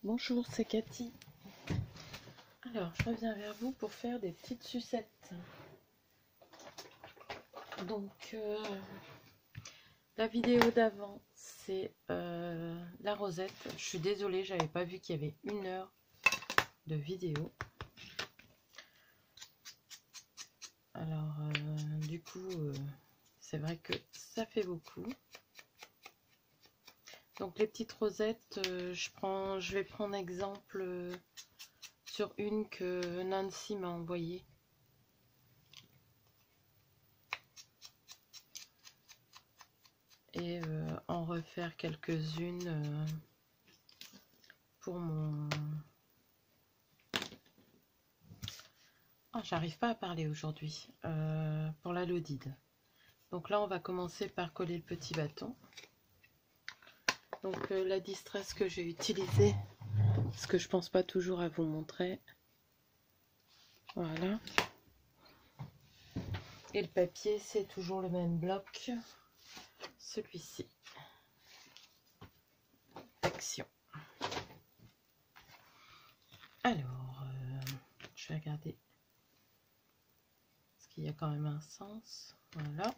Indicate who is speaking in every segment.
Speaker 1: Bonjour, c'est Cathy. Alors, je reviens vers vous pour faire des petites sucettes. Donc, la vidéo d'avant, c'est la rosette. Je suis désolée, j'avais pas vu qu'il y avait 1 heure de vidéo. Alors, du coup, c'est vrai que ça fait beaucoup. Donc, les petites rosettes, je vais prendre exemple sur une que Nancy m'a envoyée. Et en refaire quelques-unes pour mon... Oh, j'arrive pas à parler aujourd'hui. Pour la lodide. Donc là, on va commencer par coller le petit bâton. Donc la distress que j'ai utilisée, parce que je pense pas toujours à vous montrer. Voilà. Et le papier, c'est toujours le même bloc. Celui-ci. Action. Alors, je vais regarder. Parce qu'il y a quand même un sens. Voilà.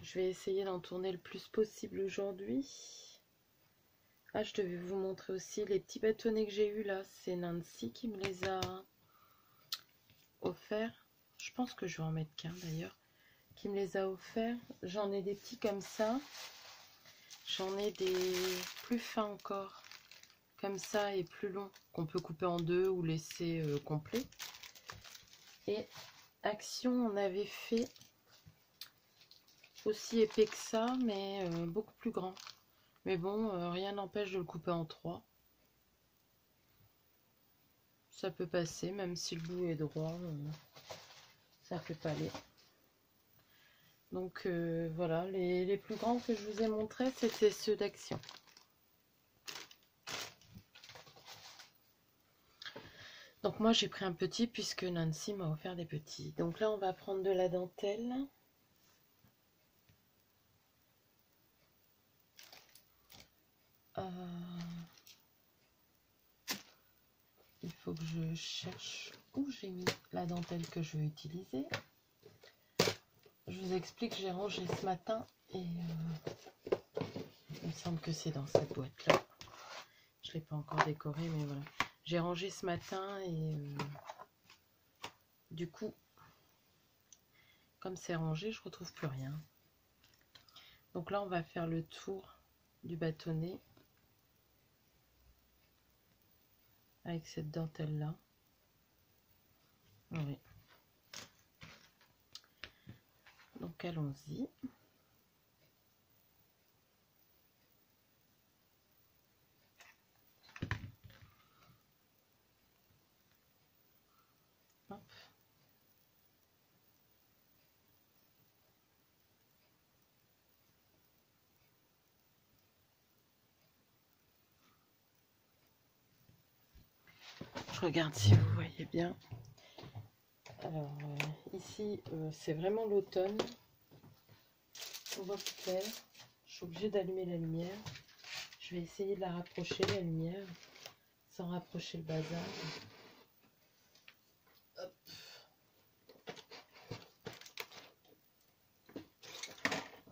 Speaker 1: Je vais essayer d'en tourner le plus possible aujourd'hui. Ah, je devais vous montrer aussi les petits bâtonnets que j'ai eu là. C'est Nancy qui me les a offerts. Je pense que je vais en mettre qu'un d'ailleurs. Qui me les a offerts. J'en ai des petits comme ça. J'en ai des plus fins encore. Comme ça et plus longs. Qu'on peut couper en deux ou laisser complet. Et Action, on avait fait aussi épais que ça, mais beaucoup plus grand. Mais bon, rien n'empêche de le couper en 3. Ça peut passer, même si le bout est droit, ça peut pas aller. Donc voilà, les plus grands que je vous ai montrés, c'était ceux d'Action. Donc moi j'ai pris un petit puisque Nancy m'a offert des petits. Donc là on va prendre de la dentelle. Il faut que je cherche où j'ai mis la dentelle que je vais utiliser. Je vous explique, j'ai rangé ce matin et il me semble que c'est dans cette boîte là. Je ne l'ai pas encore décorée, mais voilà. J'ai rangé ce matin et du coup, comme c'est rangé, je retrouve plus rien. Donc là, on va faire le tour du bâtonnet avec cette dentelle là. Oui. Donc allons-y. Hop. Je regarde si vous voyez bien. Alors ici, c'est vraiment l'automne. On voit plus clair. Je suis obligée d'allumer la lumière. Je vais essayer de la rapprocher, la lumière, sans rapprocher le bazar. Hop.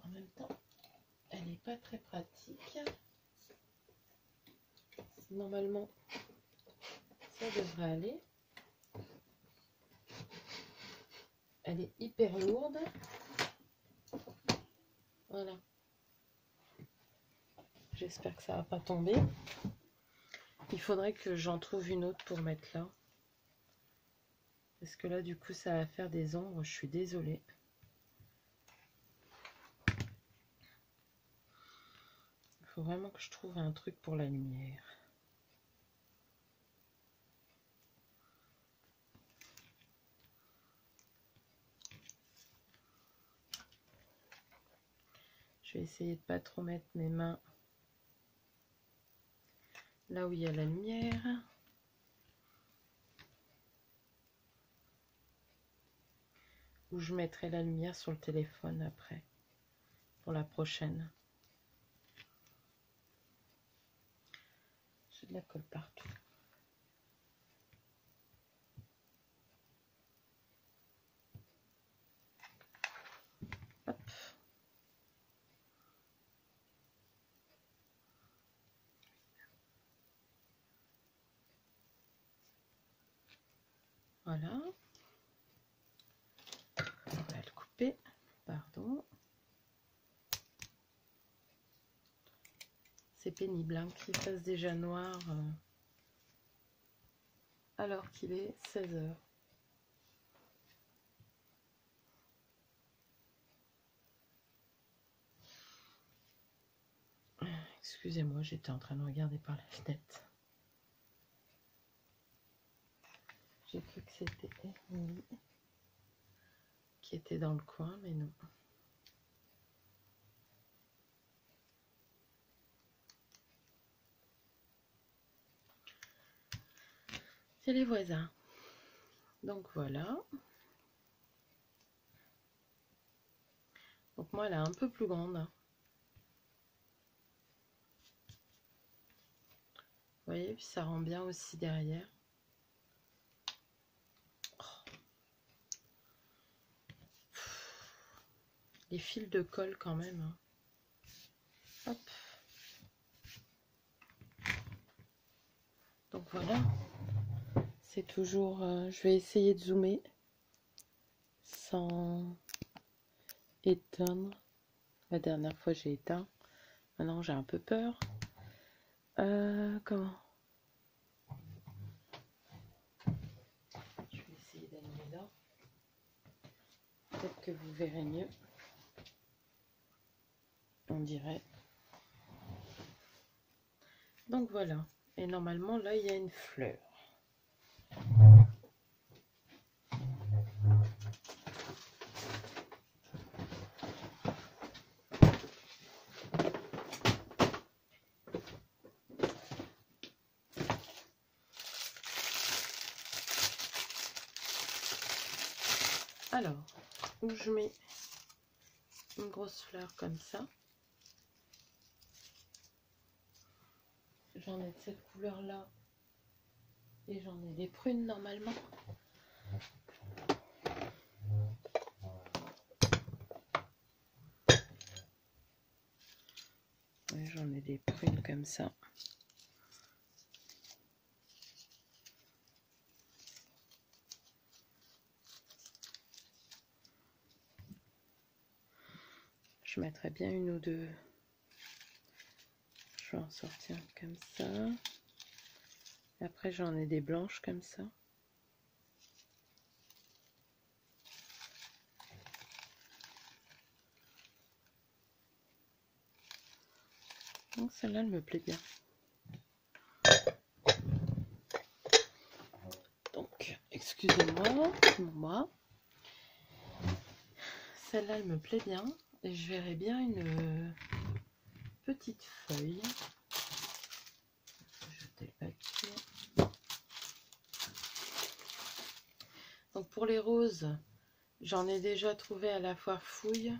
Speaker 1: En même temps, elle n'est pas très pratique. Normalement, ça devrait aller. Elle est hyper lourde. Voilà. J'espère que ça va pas tomber. Il faudrait que j'en trouve une autre pour mettre là. Parce que là, du coup, ça va faire des ombres. Je suis désolée. Il faut vraiment que je trouve un truc pour la lumière. Je vais essayer de pas trop mettre mes mains là où il y a la lumière. Ou je mettrai la lumière sur le téléphone après, pour la prochaine. J'ai de la colle partout. Hop. Voilà. On va le couper. Pardon. C'est pénible hein, qu'il fasse déjà noir alors qu'il est 16 h. Excusez-moi, j'étais en train de regarder par la fenêtre. J'ai cru que c'était Emily qui était dans le coin, mais non. C'est les voisins. Donc voilà. Donc moi, elle est un peu plus grande. Vous voyez, puis ça rend bien aussi derrière. Les fils de colle quand même. Hein. Hop. Donc voilà. C'est toujours... je vais essayer de zoomer sans éteindre. La dernière fois, j'ai éteint. Maintenant, j'ai un peu peur. Comment? Je vais essayer d'allumer là. Peut-être que vous verrez mieux. On dirait. Donc voilà. Et normalement, là, il y a une fleur. Alors, où je mets une grosse fleur comme ça. J'en ai de cette couleur-là. Et j'en ai des prunes normalement. Ouais, j'en ai des prunes comme ça. Je mettrai bien une ou deux. Je vais en sortir comme ça. Et après, j'en ai des blanches comme ça. Donc celle-là, elle me plaît bien. Donc, excusez-moi. Celle-là, elle me plaît bien. Et je verrai bien une petite feuille. Je vais jeter le papier. Donc pour les roses, j'en ai déjà trouvé à la foire Fouille.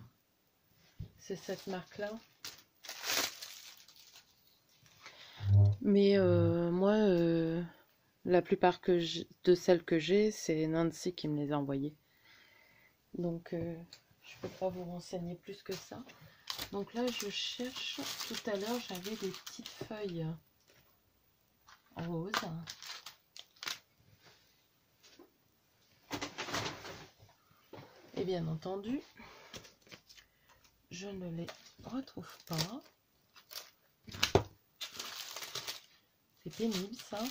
Speaker 1: C'est cette marque-là. Mais moi, la plupart de celles que j'ai, c'est Nancy qui me les a envoyées. Donc, je peux pas vous renseigner plus que ça. Donc là, je cherche. Tout à l'heure, j'avais des petites feuilles roses. Et bien entendu, je ne les retrouve pas. C'est pénible ça.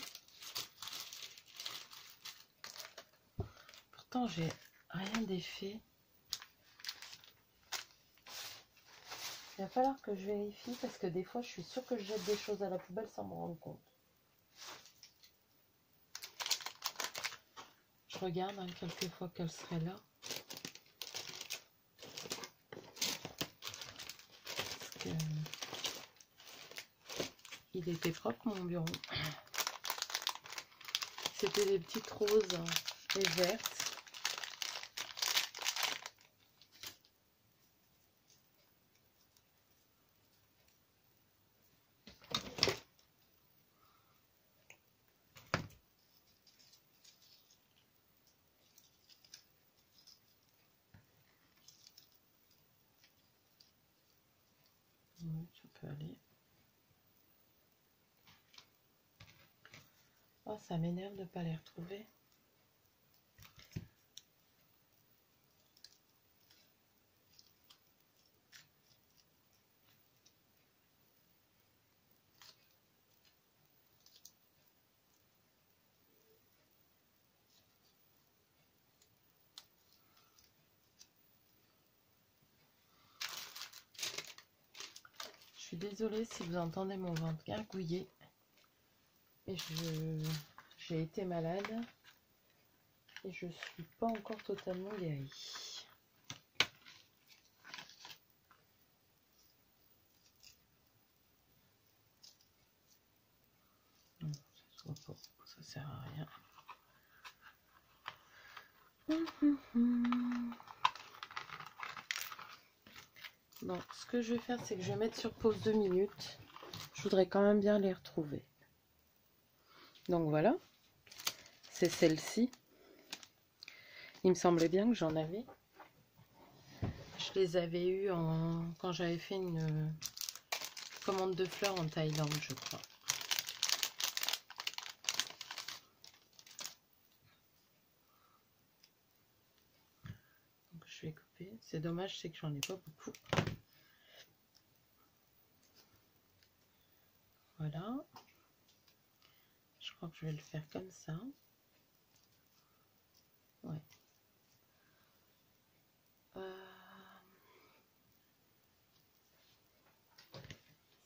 Speaker 1: Pourtant, j'ai rien d'effet. Il va falloir que je vérifie parce que des fois, je suis sûre que je jette des choses à la poubelle sans me rendre compte. Je regarde hein, quelques fois qu'elle serait là. Parce que il était propre mon bureau. C'était des petites roses et vertes. Oui, ça peut aller. Oh, ça m'énerve de ne pas les retrouver. Je suis désolée si vous entendez mon ventre gargouiller. Et j'ai été malade. Et je suis pas encore totalement guérie. Non, ça se voit pas, ça sert à rien. Bon, ce que je vais faire, c'est que je vais mettre sur pause 2 minutes. Je voudrais quand même bien les retrouver. Donc voilà, c'est celle-ci. Il me semblait bien que j'en avais. Je les avais eues quand j'avais fait une commande de fleurs en Thaïlande, je crois. Donc je vais couper. C'est dommage, c'est que j'en ai pas beaucoup. Voilà. Je crois que je vais le faire comme ça. Ouais.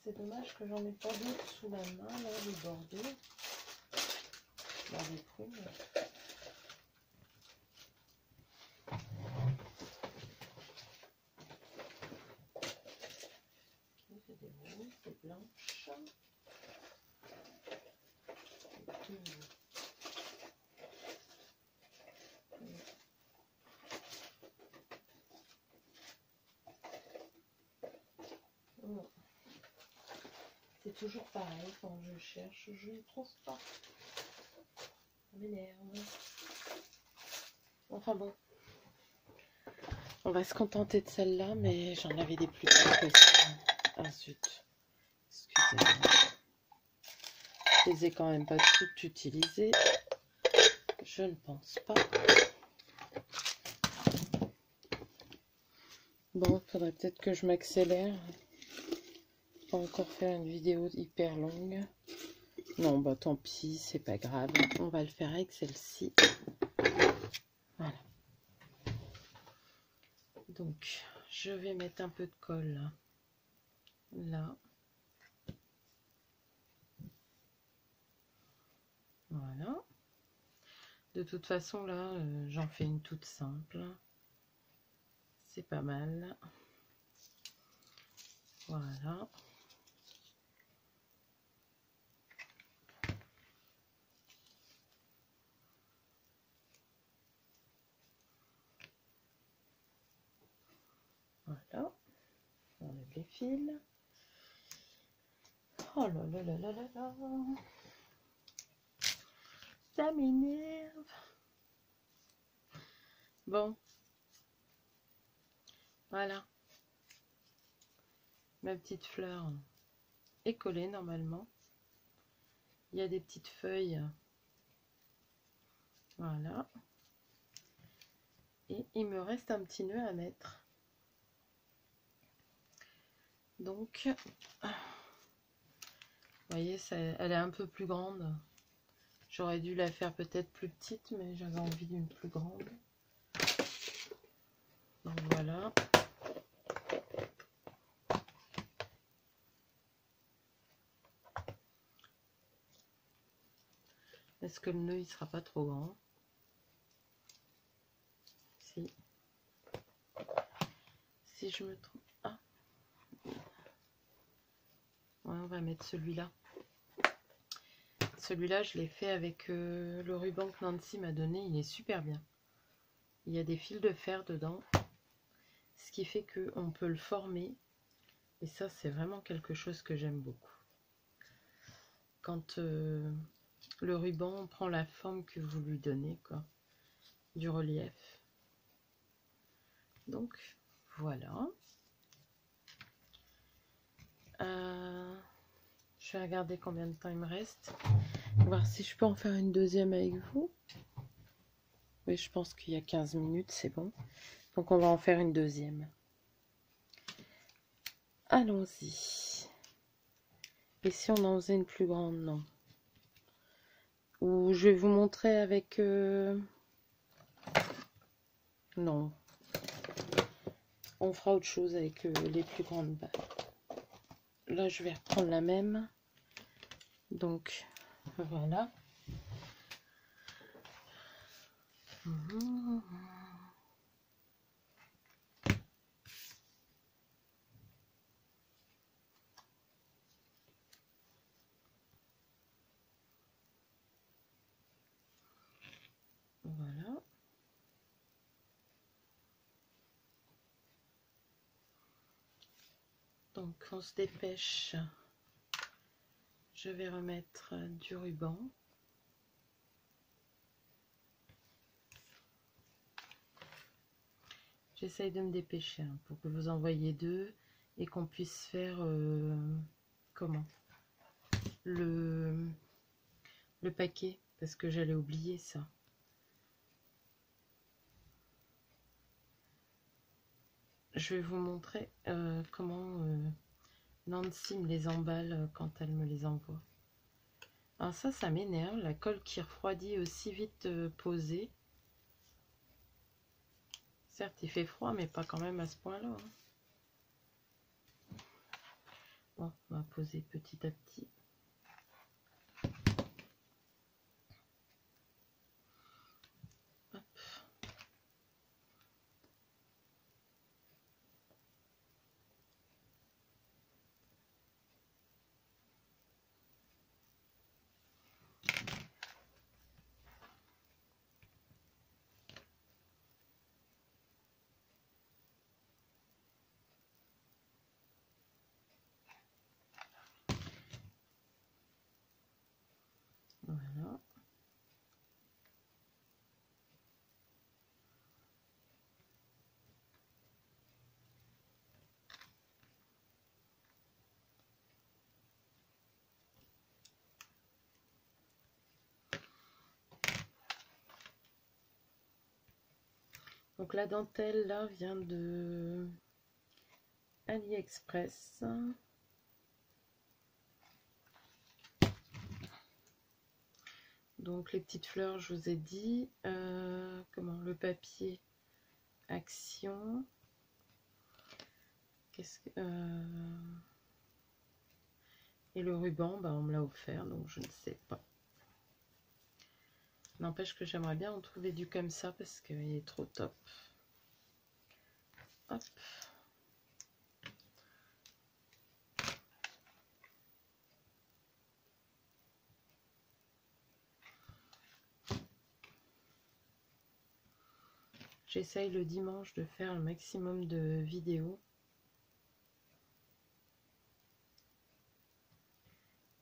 Speaker 1: C'est dommage que j'en ai pas d'autres sous la main, là, les bordés. Là, les prunes. C'est des roses, des blanches. C'est toujours pareil quand je cherche, je ne trouve pas. Ça m'énerve. Enfin bon. On va se contenter de celle-là, mais j'en avais des plus petites aussi. Ah zut. Excusez-moi. Je les ai quand même pas toutes utilisées. Je ne pense pas. Bon, faudrait peut-être que je m'accélère. Pas encore faire une vidéo hyper longue. Non, bah tant pis, c'est pas grave. On va le faire avec celle-ci. Voilà. Donc, je vais mettre un peu de colle là. Voilà. De toute façon, là, j'en fais une toute simple. C'est pas mal. Voilà. Voilà. On enlève les fils. Oh là là là là là là. Ça m'énerve. Bon. Voilà. Ma petite fleur est collée normalement. Il y a des petites feuilles. Voilà. Et il me reste un petit nœud à mettre. Donc, vous voyez, elle est un peu plus grande. J'aurais dû la faire peut-être plus petite, mais j'avais envie d'une plus grande. Donc voilà. Est-ce que le nœud il sera pas trop grand? Si je me trompe. Ah. Ouais, on va mettre celui-là. Celui-là, je l'ai fait avec le ruban que Nancy m'a donné. Il est super bien. Il y a des fils de fer dedans. Ce qui fait qu'on peut le former. Et ça, c'est vraiment quelque chose que j'aime beaucoup. Quand le ruban prend la forme que vous lui donnez, quoi. Du relief. Donc, voilà. Je vais regarder combien de temps il me reste. Voir si je peux en faire une deuxième avec vous. Oui, je pense qu'il y a 15 minutes, c'est bon. Donc on va en faire une deuxième. Allons-y. Et si on en faisait une plus grande? Non. Ou je vais vous montrer avec... Non. On fera autre chose avec les plus grandes balles. Là, je vais reprendre la même. Donc, voilà. Voilà. Donc, on se dépêche. Je vais remettre du ruban. J'essaye de me dépêcher hein, pour que vous en voyiez deux et qu'on puisse faire comment le paquet, parce que j'allais oublier ça. Je vais vous montrer comment Nancy me les emballe quand elle me les envoie. Alors ça m'énerve, la colle qui refroidit aussi vite posée. Certes, il fait froid, mais pas quand même à ce point-là. Hein. Bon, on va poser petit à petit. Hop. Voilà. Donc la dentelle là vient de AliExpress. Donc les petites fleurs, je vous ai dit. Comment le papier Action. Qu'est-ce que et le ruban, bah, on me l'a offert, donc je ne sais pas. N'empêche que j'aimerais bien en trouver du comme ça parce qu'il est trop top. Hop. J'essaye le dimanche de faire le maximum de vidéos.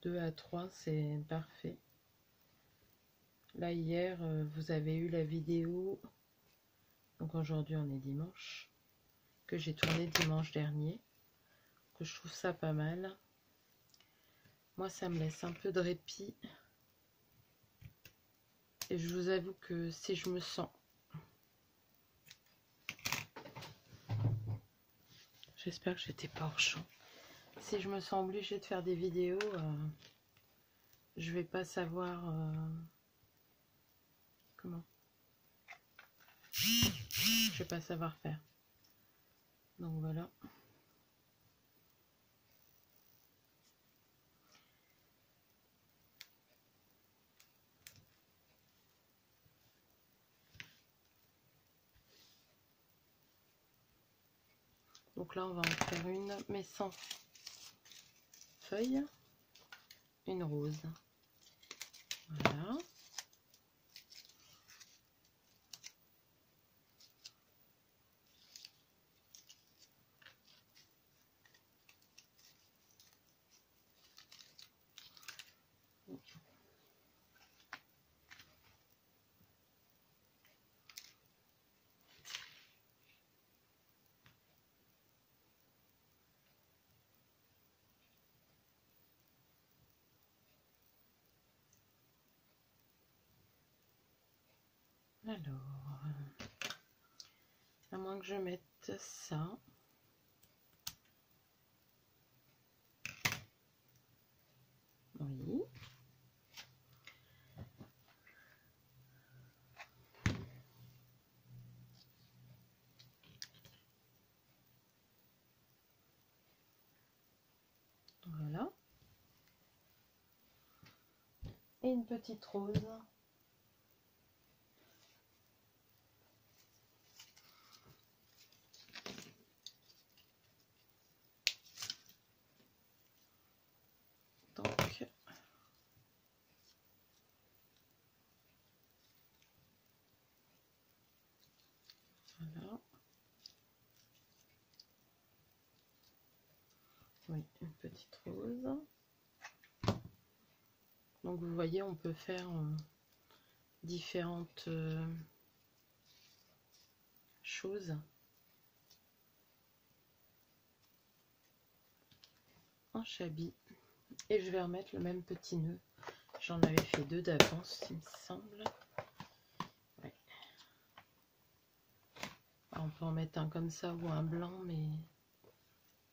Speaker 1: 2 à 3, c'est parfait. Là, hier, vous avez eu la vidéo. Donc aujourd'hui, on est dimanche. Que j'ai tourné dimanche dernier. Que je trouve ça pas mal. Moi, ça me laisse un peu de répit. Et je vous avoue que si je me sens... J'espère que j'étais pas hors champ. Si je me sens obligée de faire des vidéos, je vais pas savoir comment. Je vais pas savoir faire. Donc voilà. Donc là, on va en faire une, mais sans feuille. Une rose. Voilà. Alors, à moins que je mette ça. Oui. Voilà. Et une petite rose. Donc, voilà. Oui, une petite rose. Donc vous voyez, on peut faire différentes choses en chablis. Et je vais remettre le même petit nœud. J'en avais fait 2 d'avance, il me semble. Ouais. Alors, on peut en mettre un comme ça ou un blanc, mais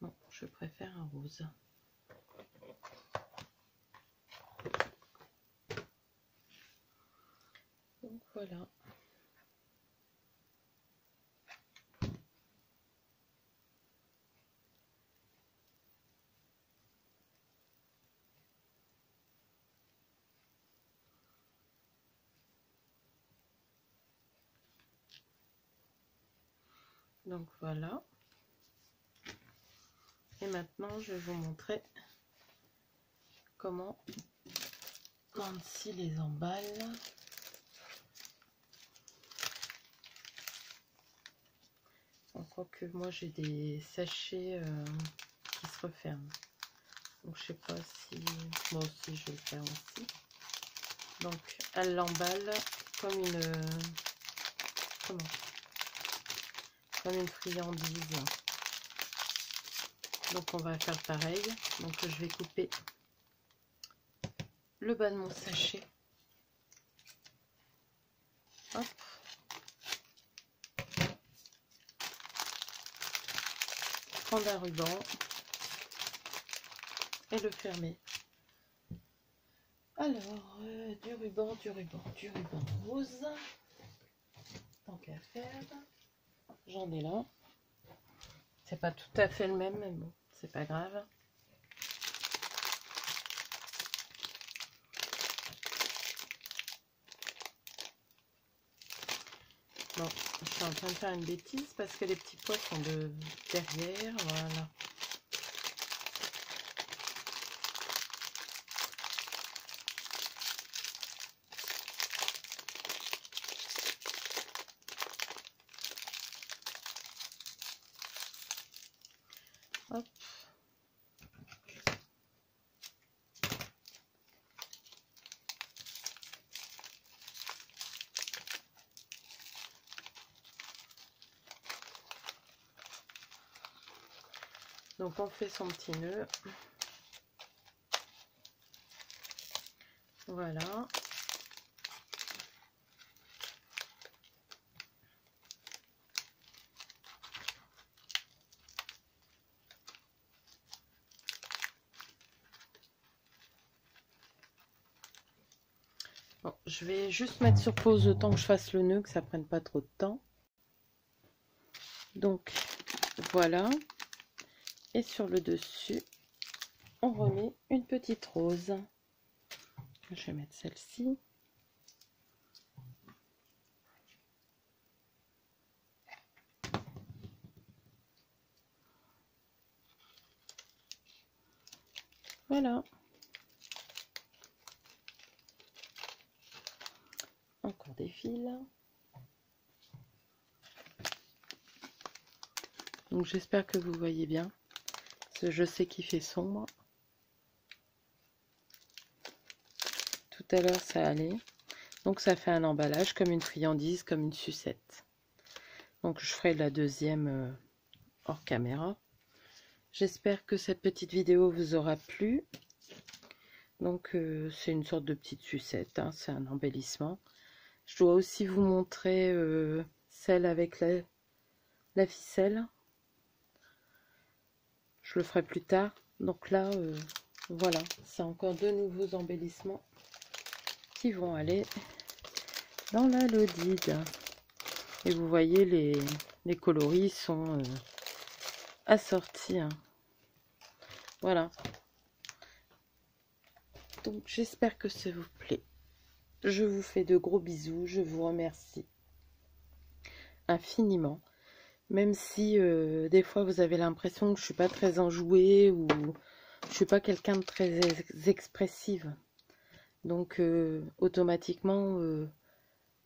Speaker 1: non, je préfère un rose. Donc voilà. Donc voilà. Et maintenant, je vais vous montrer comment Nancy les emballe. On croit que moi j'ai des sachets qui se referment. Donc je sais pas si moi aussi je vais le faire aussi. Donc elle l'emballe comme une friandise. Donc on va faire pareil. Donc je vais couper le bas de mon sachet. Hop. Prendre un ruban et le fermer. Alors, du ruban rose. Tant qu'à faire. J'en ai là. C'est pas tout à fait le même, mais bon, c'est pas grave. Bon, je suis en train de faire une bêtise parce que les petits pois sont de derrière, voilà. Hop. Donc on fait son petit nœud. Voilà. Bon, je vais juste mettre sur pause le temps que je fasse le nœud, que ça prenne pas trop de temps. Donc voilà. Et sur le dessus, on remet une petite rose. Je vais mettre celle-ci. Voilà. Encore des fils. Donc j'espère que vous voyez bien. Parce que je sais qu'il fait sombre. Tout à l'heure ça allait. Donc ça fait un emballage comme une friandise, comme une sucette. Donc je ferai la deuxième hors caméra. J'espère que cette petite vidéo vous aura plu. Donc c'est une sorte de petite sucette, hein, c'est un embellissement. Je dois aussi vous montrer celle avec la ficelle. Je le ferai plus tard. Donc là, voilà, c'est encore deux nouveaux embellissements qui vont aller dans la Lodide. Et vous voyez, les coloris sont assortis. Hein. Voilà. Donc j'espère que ça vous plaît. Je vous fais de gros bisous. Je vous remercie infiniment. Même si des fois vous avez l'impression que je suis pas très enjouée ou je suis pas quelqu'un de très expressive. Donc automatiquement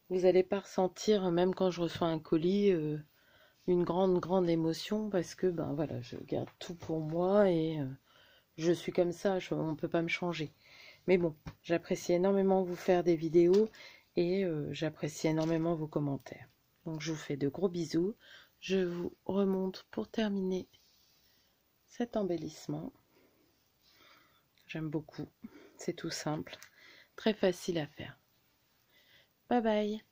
Speaker 1: vous n'allez pas ressentir, même quand je reçois un colis, une grande émotion parce que ben voilà, je garde tout pour moi et je suis comme ça, on ne peut pas me changer. Mais bon, j'apprécie énormément vous faire des vidéos et j'apprécie énormément vos commentaires. Donc je vous fais de gros bisous. Je vous remonte pour terminer cet embellissement. J'aime beaucoup. C'est tout simple. Très facile à faire. Bye bye.